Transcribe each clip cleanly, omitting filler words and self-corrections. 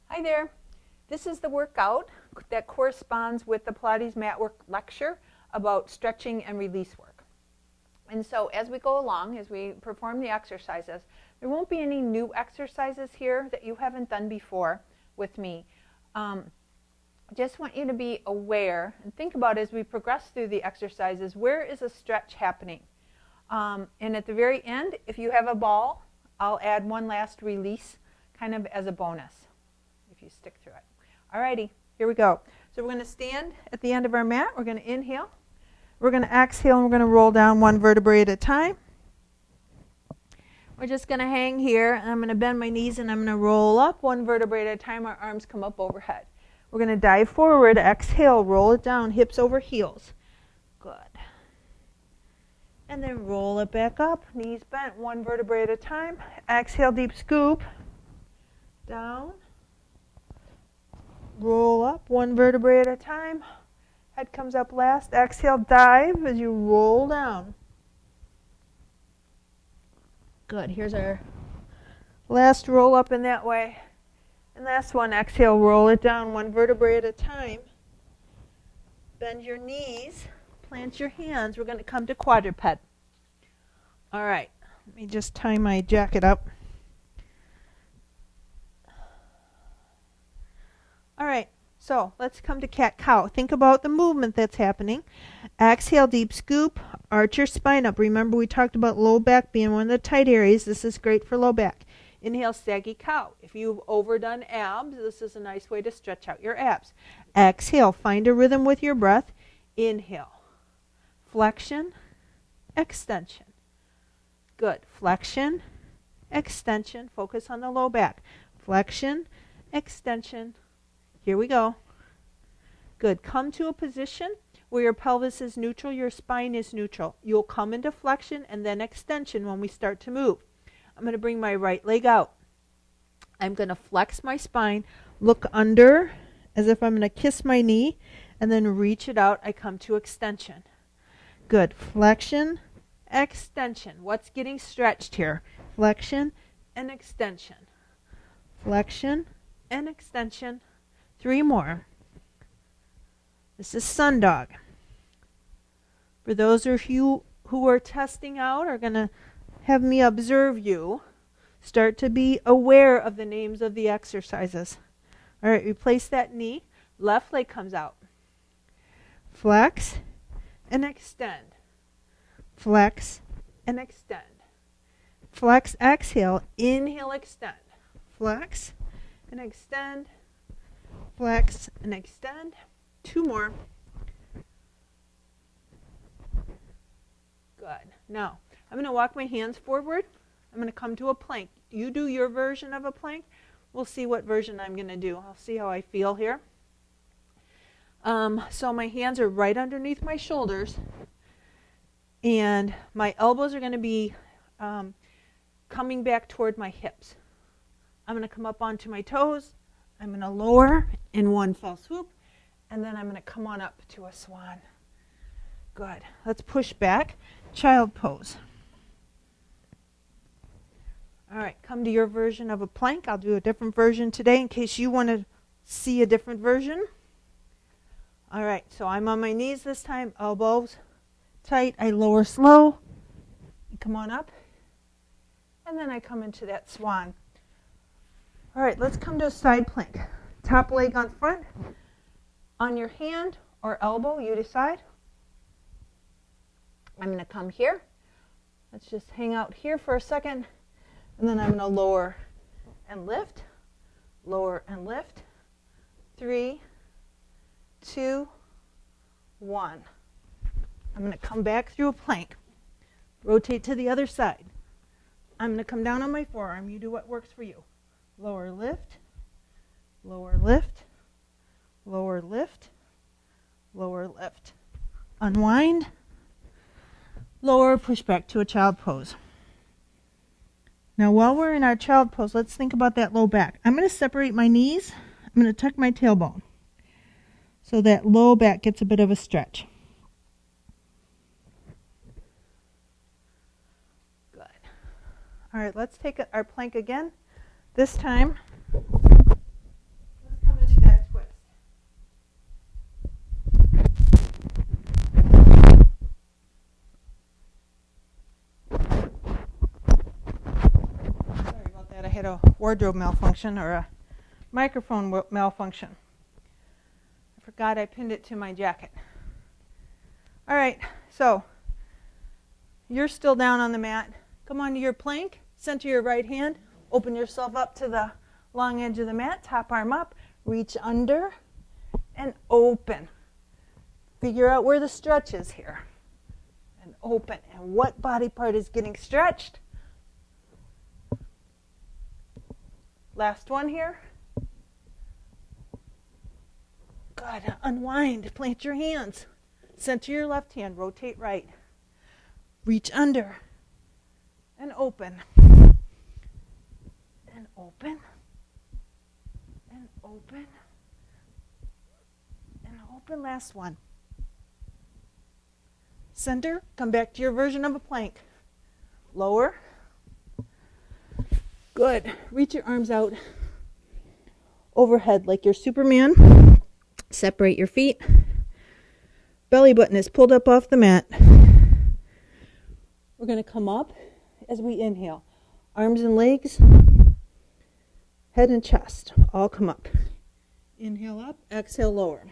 Hi there. This is the workout that corresponds with the Pilates Mat Work lecture about stretching and release work. And so as we go along, as we perform the exercises, there won't be any new exercises here that you haven't done before with me. I just want you to be aware and think about as we progress through the exercises, where is a stretch happening? And at the very end, if you have a ball, I'll add one last release kind of as a bonus if you stick through it. Alrighty, here we go. So we're going to stand at the end of our mat. We're going to inhale. We're going to exhale, and we're going to roll down one vertebrae at a time. We're just going to hang here, and I'm going to bend my knees, and I'm going to roll up one vertebrae at a time. Our arms come up overhead. We're going to dive forward, exhale, roll it down, hips over heels. Good. And then roll it back up, knees bent, one vertebrae at a time. Exhale, deep scoop. Down. Roll up, one vertebrae at a time. Head comes up last. Exhale, dive as you roll down. Good. Here's our last roll up in that way. And last one, exhale, roll it down, one vertebrae at a time. Bend your knees, plant your hands. We're going to come to quadruped. All right. Let me just tie my jacket up. All right, so let's come to cat-cow. Think about the movement that's happening. Exhale, deep scoop, arch your spine up. Remember we talked about low back being one of the tight areas. This is great for low back. Inhale, saggy cow. If you've overdone abs, this is a nice way to stretch out your abs. Exhale, find a rhythm with your breath. Inhale, flexion, extension. Good, flexion, extension. Focus on the low back. Flexion, extension. Here we go. Good. Come to a position where your pelvis is neutral, your spine is neutral. You'll come into flexion and then extension when we start to move. I'm going to bring my right leg out. I'm going to flex my spine, look under as if I'm going to kiss my knee, and then reach it out. I come to extension. Good. Flexion, extension. What's getting stretched here? Flexion and extension. Flexion and extension. 3 more. This is sun dog. For those of you who are testing out, are going to have me observe you, start to be aware of the names of the exercises. All right, replace that knee. Left leg comes out. Flex and extend. Flex and extend. Flex, exhale. Inhale, extend. Flex and extend. Flex and extend. 2 more. Good. Now, I'm going to walk my hands forward. I'm going to come to a plank. You do your version of a plank. We'll see what version I'm going to do. I'll see how I feel here. So my hands are right underneath my shoulders. And my elbows are going to be coming back toward my hips. I'm going to come up onto my toes. I'm going to lower in one fell swoop, and then I'm going to come on up to a swan. Good. Let's push back. Child pose. All right, come to your version of a plank. I'll do a different version today in case you want to see a different version. All right, so I'm on my knees this time, elbows tight. I lower slow. Come on up, and then I come into that swan. All right, let's come to a side plank. Top leg on front. On your hand or elbow, you decide. I'm going to come here. Let's just hang out here for a second. And then I'm going to lower and lift. Lower and lift. 3, 2, 1. I'm going to come back through a plank. Rotate to the other side. I'm going to come down on my forearm. You do what works for you. Lower lift, lower lift, lower lift, lower lift. Unwind, lower, push back to a child pose. Now while we're in our child pose, let's think about that low back. I'm going to separate my knees. I'm going to tuck my tailbone so that low back gets a bit of a stretch. Good. All right, let's take our plank again. This time, wardrobe malfunction or a microphone malfunction. I forgot I pinned it to my jacket. All right, so you're still down on the mat. Come onto your plank, center your right hand, open yourself up to the long edge of the mat, top arm up, reach under and open. Figure out where the stretch is here. And open. And what body part is getting stretched? Last one here. Good. Unwind. Plant your hands. Center your left hand. Rotate right. Reach under. And open. And open. And open. And open. Last one. Center. Come back to your version of a plank. Lower. Good. Reach your arms out overhead like you're Superman. Separate your feet. Belly button is pulled up off the mat. We're going to come up as we inhale. Arms and legs, head and chest, all come up. Inhale up, exhale lower.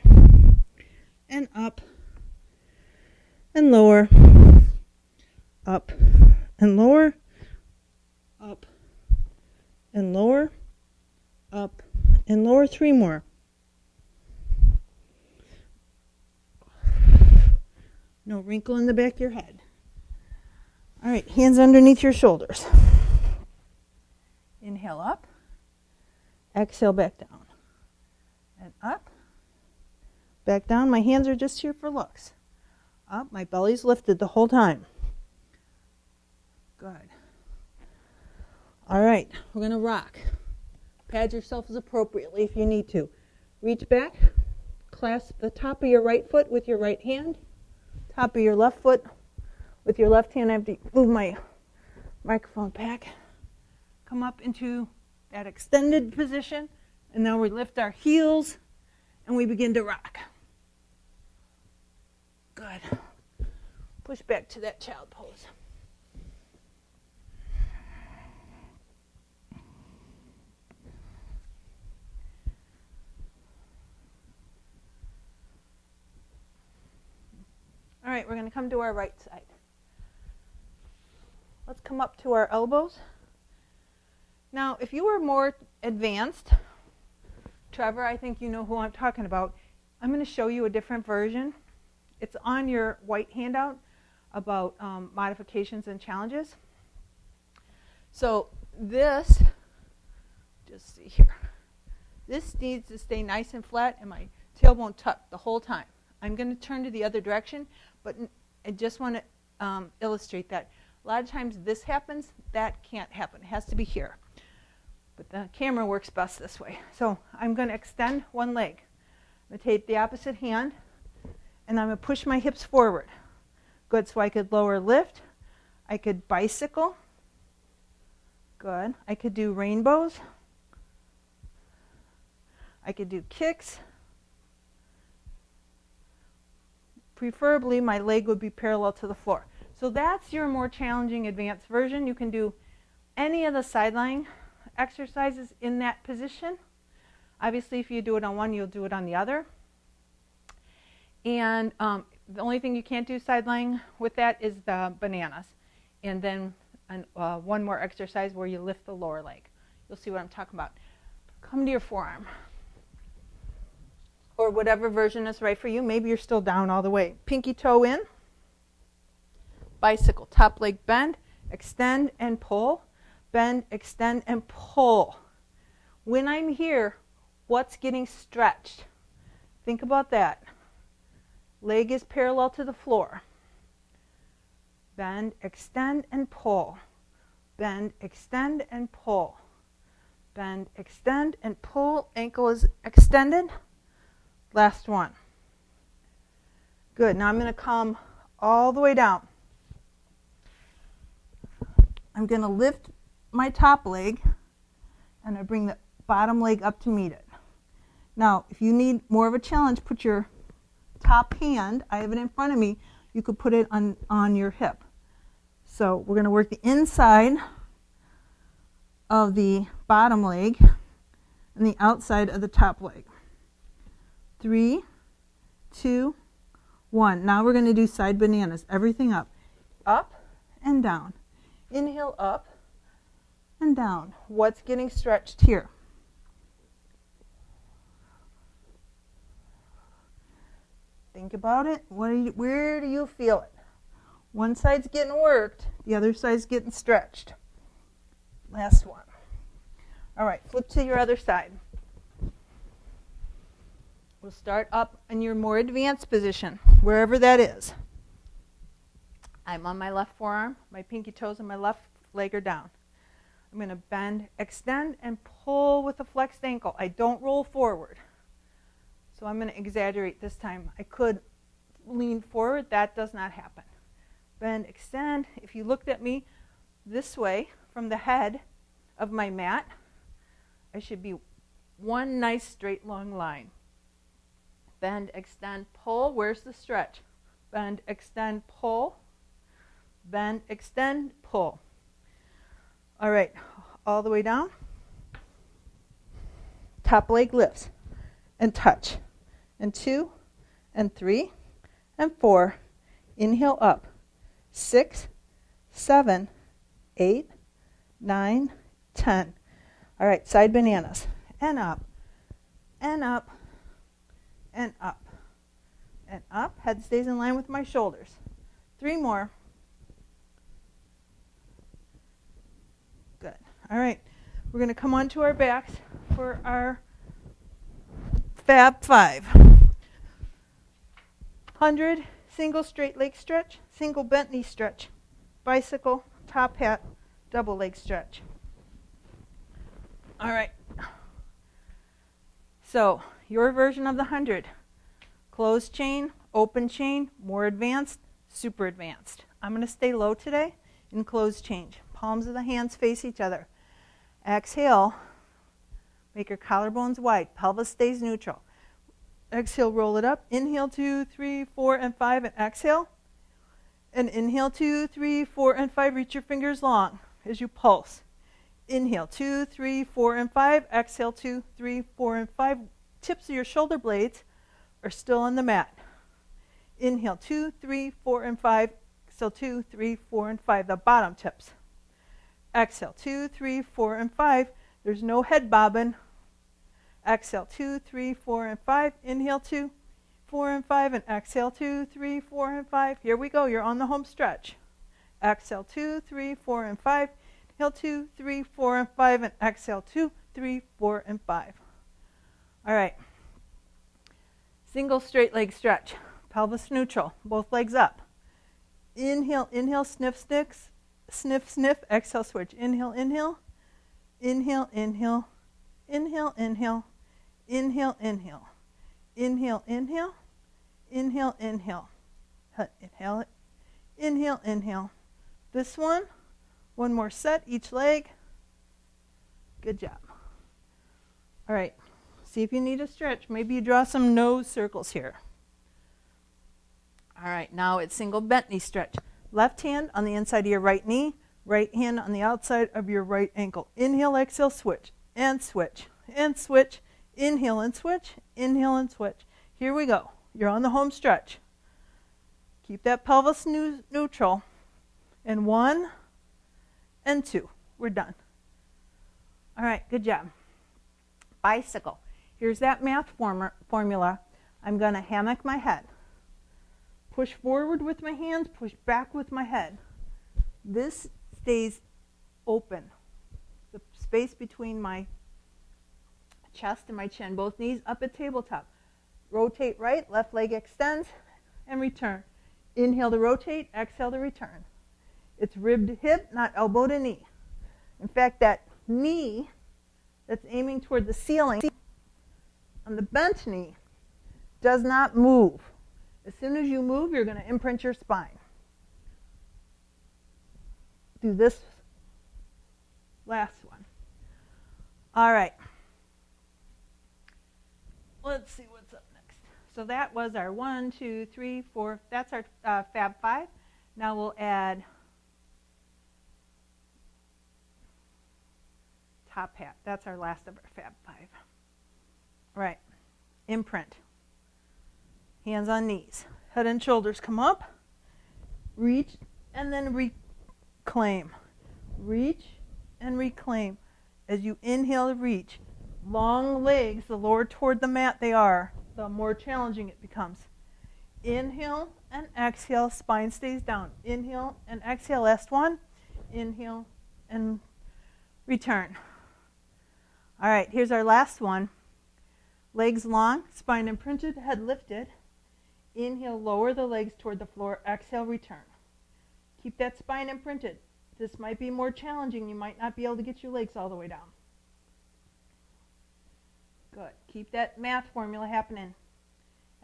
And up and lower. Up and lower. Up and lower. Up and lower. 3 more. No wrinkle in the back of your head. All right, hands underneath your shoulders. Inhale up. Exhale back down. And up. Back down. My hands are just here for looks. Up. My belly's lifted the whole time. Good. All right, we're going to rock. Pad yourselves appropriately if you need to. Reach back. Clasp the top of your right foot with your right hand. Top of your left foot with your left hand. I have to move my microphone back. Come up into that extended position. And now we lift our heels and we begin to rock. Good. Push back to that child pose. All right, we're going to come to our right side. Let's come up to our elbows. Now, if you were more advanced, Trevor, I think you know who I'm talking about. I'm going to show you a different version. It's on your white handout about modifications and challenges. So this, just see here, this needs to stay nice and flat and my tailbone tucked the whole time. I'm going to turn to the other direction, but I just want to illustrate that. A lot of times this happens, that can't happen. It has to be here. But the camera works best this way. So I'm going to extend one leg. I'm going to take the opposite hand, and I'm going to push my hips forward. Good, so I could lower lift. I could bicycle. Good. I could do rainbows. I could do kicks. Preferably, my leg would be parallel to the floor. So that's your more challenging advanced version. You can do any of the sideline exercises in that position. Obviously, if you do it on one, you'll do it on the other. And the only thing you can't do sideline with that is the bananas. And then one more exercise where you lift the lower leg. You'll see what I'm talking about. Come to your forearm. Or whatever version is right for you. Maybe you're still down all the way. Pinky toe in. Bicycle. Top leg bend. Extend and pull. Bend, extend, and pull. When I'm here, what's getting stretched? Think about that. Leg is parallel to the floor. Bend, extend, and pull. Bend, extend, and pull. Bend, extend, and pull. Ankle is extended. Last one. Good. Now I'm going to come all the way down. I'm going to lift my top leg and I bring the bottom leg up to meet it. Now, if you need more of a challenge, put your top hand, I have it in front of me, you could put it on your hip. So we're going to work the inside of the bottom leg and the outside of the top leg. 3, 2, 1. Now we're going to do side bananas. Everything up. Up and down. Inhale up and down. What's getting stretched here? Think about it. Where do you feel it? One side's getting worked, the other side's getting stretched. Last one. All right, flip to your other side. We'll start up in your more advanced position, wherever that is. I'm on my left forearm, my pinky toes and my left leg are down. I'm going to bend, extend, and pull with a flexed ankle. I don't roll forward. So I'm going to exaggerate this time. I could lean forward. That does not happen. Bend, extend. If you looked at me this way from the head of my mat, I should be one nice straight long line. Bend, extend, pull. Where's the stretch? Bend, extend, pull. Bend, extend, pull. All right, all the way down. Top leg lifts and touch. And 2, and 3, and 4. Inhale up. 6, 7, 8, 9, 10. All right, side bananas. And up, and up, and up, and up. Head stays in line with my shoulders. 3 more. Good. All right, we're going to come onto our backs for our Fab 5. 100, single straight leg stretch, single bent knee stretch, bicycle, top hat, double leg stretch. All right. So your version of the 100. Closed chain, open chain, more advanced, super advanced. I'm going to stay low today in closed change. Palms of the hands face each other. Exhale. Make your collarbones wide. Pelvis stays neutral. Exhale, roll it up. Inhale, 2, 3, 4, and 5, and exhale. And inhale, 2, 3, 4, and 5. Reach your fingers long as you pulse. Inhale, 2, 3, 4, and 5. Exhale, 2, 3, 4, and 5. Tips of your shoulder blades are still on the mat. Inhale, 2, 3, 4, and 5. Exhale, 2, 3, 4, and 5. The bottom tips. Exhale, 2, 3, 4, and 5. There's no head bobbing. Exhale, 2, 3, 4, and 5. Inhale, 2, 4, and 5. And exhale, 2, 3, 4, and 5. Here we go. You're on the home stretch. Exhale, 2, 3, 4, and 5. Inhale, 2, 3, 4, and 5. And exhale, 2, 3, 4, and 5. All right. Single straight leg stretch. Pelvis neutral. Both legs up. Inhale, inhale, sniff, sniff, sniff, sniff. Exhale, switch. Inhale, inhale. Inhale, inhale. Inhale, inhale. Inhale, inhale. Inhale, inhale. Inhale, inhale. Inhale it. Inhale, inhale. This one more set, each leg. Good job. All right. See if you need a stretch. Maybe you draw some nose circles here. All right, now it's single bent knee stretch. Left hand on the inside of your right knee, right hand on the outside of your right ankle. Inhale, exhale, switch, and switch, and switch. Inhale and switch, inhale and switch. Here we go. You're on the home stretch. Keep that pelvis neutral. And 1 and 2. We're done. All right, good job. Bicycle. Here's that math formula. I'm going to hammock my head. Push forward with my hands, push back with my head. This stays open. The space between my chest and my chin, both knees up at tabletop. Rotate right, left leg extends, and return. Inhale to rotate, exhale to return. It's rib to hip, not elbow to knee. In fact, that knee that's aiming toward the ceiling on the bent knee does not move. As soon as you move, you're going to imprint your spine. Do this last one. All right. Let's see what's up next. So that was our 1, 2, 3, 4. That's our Fab 5. Now we'll add top hat. That's our last of our Fab 5. All right, imprint. Hands on knees. Head and shoulders come up. Reach and then reclaim. Reach and reclaim. As you inhale to reach, long legs, the lower toward the mat they are, the more challenging it becomes. Inhale and exhale, spine stays down. Inhale and exhale, last one. Inhale and return. All right, here's our last one. Legs long, spine imprinted, head lifted. Inhale, lower the legs toward the floor. Exhale, return. Keep that spine imprinted. This might be more challenging. You might not be able to get your legs all the way down. Good. Keep that math formula happening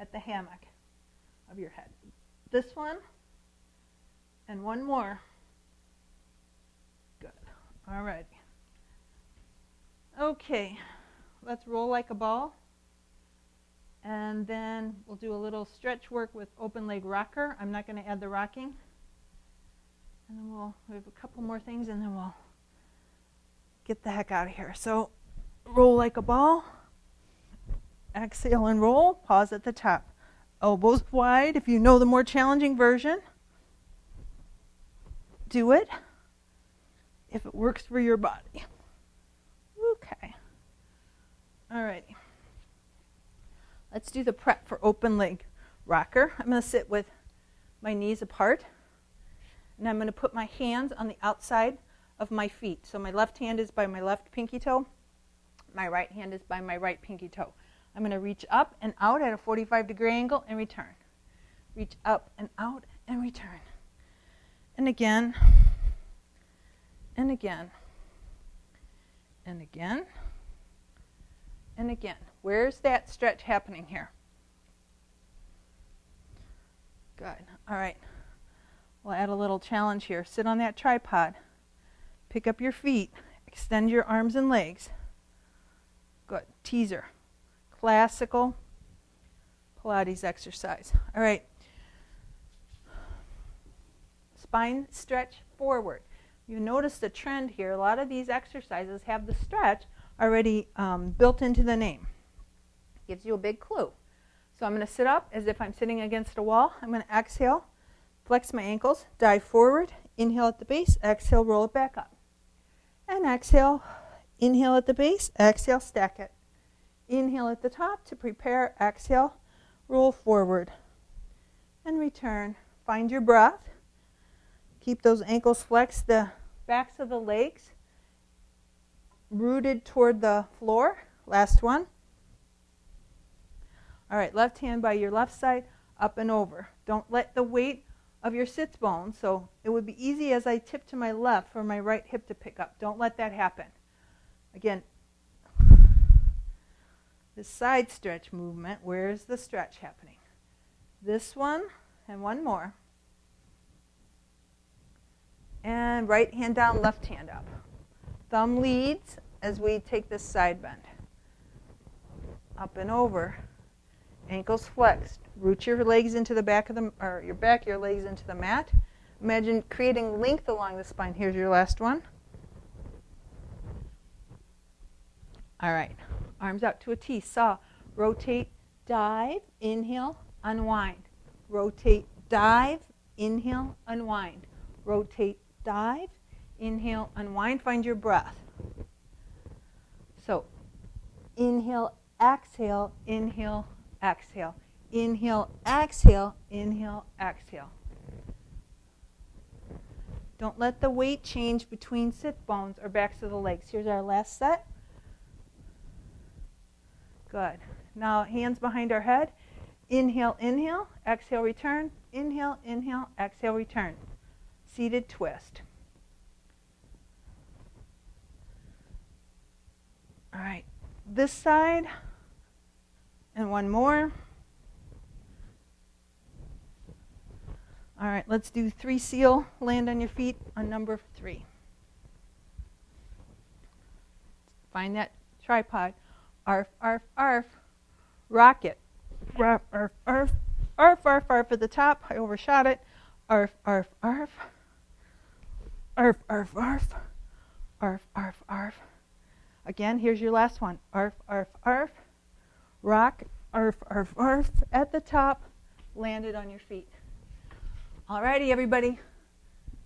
at the hammock of your head. This one and one more. Good. All right. Okay. Let's roll like a ball. And then we'll do a little stretch work with open leg rocker. I'm not going to add the rocking. And then we have a couple more things and then we'll get the heck out of here. So roll like a ball. Exhale and roll. Pause at the top. Elbows wide. If you know the more challenging version, do it if it works for your body. Okay. All righty. Let's do the prep for open leg rocker. I'm going to sit with my knees apart, and I'm going to put my hands on the outside of my feet. So my left hand is by my left pinky toe. My right hand is by my right pinky toe. I'm going to reach up and out at a 45-degree angle and return. Reach up and out and return. And again, and again, and again, and again. Where's that stretch happening here? Good. All right. We'll add a little challenge here. Sit on that tripod. Pick up your feet. Extend your arms and legs. Good. Teaser. Classical Pilates exercise. All right. Spine stretch forward. You notice the trend here. A lot of these exercises have the stretch already built into the name. Gives you a big clue. So I'm going to sit up as if I'm sitting against a wall. I'm going to exhale, flex my ankles, dive forward, inhale at the base, exhale, roll it back up. And exhale, inhale at the base, exhale, stack it. Inhale at the top to prepare, exhale, roll forward. And return. Find your breath. Keep those ankles flexed, the backs of the legs rooted toward the floor. Last one. All right, left hand by your left side, up and over. Don't let the weight of your sits bone, so it would be easy as I tip to my left for my right hip to pick up. Don't let that happen. Again, the side stretch movement, where's the stretch happening? This one and one more. And right hand down, left hand up. Thumb leads as we take this side bend. Up and over. Ankles flexed. Root your legs into the back of the, or your legs into the mat. Imagine creating length along the spine. Here's your last one. All right. Arms out to a T. Saw. Rotate, dive, inhale, unwind. Rotate, dive, inhale, unwind. Rotate, dive, inhale, unwind. Find your breath. So, inhale, exhale, inhale, exhale. Inhale, exhale, inhale, exhale. Don't let the weight change between sit bones or backs of the legs. Here's our last set. Good. Now hands behind our head. Inhale, inhale, exhale, return. Inhale, inhale, exhale, return. Seated twist. All right. This side. And one more. All right, let's do 3 seal. Land on your feet on number 3. Find that tripod. Arf, arf, arf. Rock it. Arf, arf, arf. Arf, arf, arf at the top. I overshot it. Arf, arf, arf. Arf, arf, arf. Arf, arf, arf. Again, here's your last one. Arf, arf, arf. Rock, arf, arf, arf. At the top, land it on your feet. Alrighty, everybody.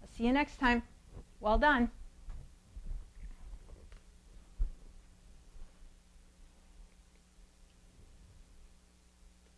I'll see you next time. Well done.